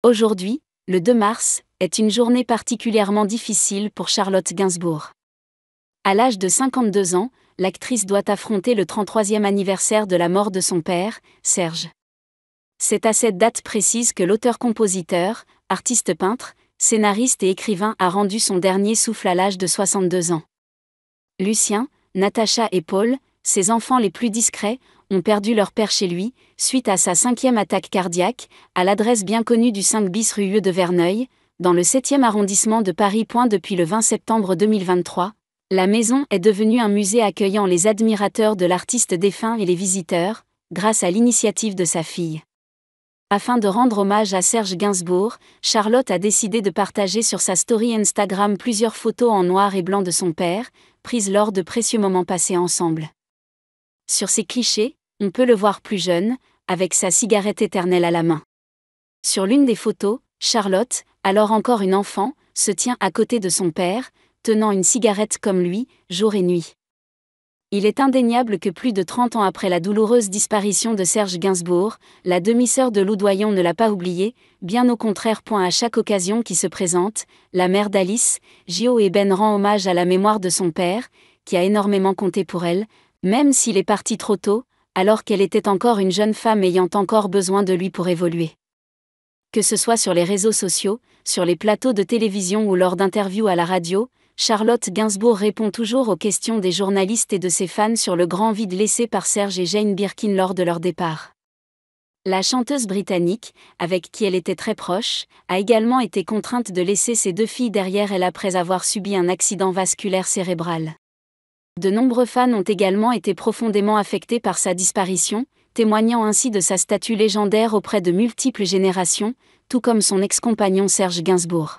Aujourd'hui, le 2 mars, est une journée particulièrement difficile pour Charlotte Gainsbourg. À l'âge de 52 ans, l'actrice doit affronter le 33e anniversaire de la mort de son père, Serge. C'est à cette date précise que l'auteur-compositeur, artiste-peintre, scénariste et écrivain a rendu son dernier souffle à l'âge de 62 ans. Lucien, Natacha et Paul, ses enfants les plus discrets, ont perdu leur père chez lui, suite à sa 5e attaque cardiaque, à l'adresse bien connue du 5 bis rue Hueux de Verneuil, dans le 7e arrondissement de Paris. Depuis le 20 septembre 2023, la maison est devenue un musée accueillant les admirateurs de l'artiste défunt et les visiteurs, grâce à l'initiative de sa fille. Afin de rendre hommage à Serge Gainsbourg, Charlotte a décidé de partager sur sa story Instagram plusieurs photos en noir et blanc de son père, prises lors de précieux moments passés ensemble. Sur ces clichés, on peut le voir plus jeune, avec sa cigarette éternelle à la main. Sur l'une des photos, Charlotte, alors encore une enfant, se tient à côté de son père, tenant une cigarette comme lui, jour et nuit. Il est indéniable que plus de 30 ans après la douloureuse disparition de Serge Gainsbourg, la demi-sœur de Lou Doyon ne l'a pas oublié, bien au contraire. À chaque occasion qui se présente, la mère d'Alice, Jo Eben rend hommage à la mémoire de son père, qui a énormément compté pour elle, même s'il est parti trop tôt, alors qu'elle était encore une jeune femme ayant encore besoin de lui pour évoluer. Que ce soit sur les réseaux sociaux, sur les plateaux de télévision ou lors d'interviews à la radio, Charlotte Gainsbourg répond toujours aux questions des journalistes et de ses fans sur le grand vide laissé par Serge et Jane Birkin lors de leur départ. La chanteuse britannique, avec qui elle était très proche, a également été contrainte de laisser ses 2 filles derrière elle après avoir subi un accident vasculaire cérébral. De nombreux fans ont également été profondément affectés par sa disparition, témoignant ainsi de sa statue légendaire auprès de multiples générations, tout comme son ex-compagnon Serge Gainsbourg.